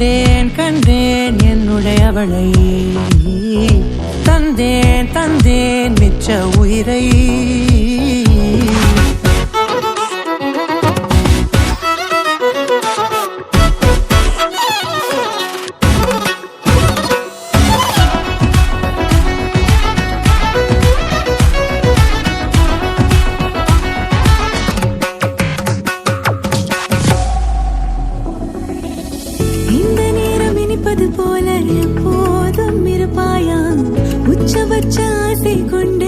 கண்டேன் கண்டேன் என்னுடையவளை, தந்தேன் தந்தேன் மிச்ச உயிரை. இந்த நேரம் இனிப்பது போல எப்போதும் இருப்பாயா, உச்சபட்ச ஆசை கொண்டு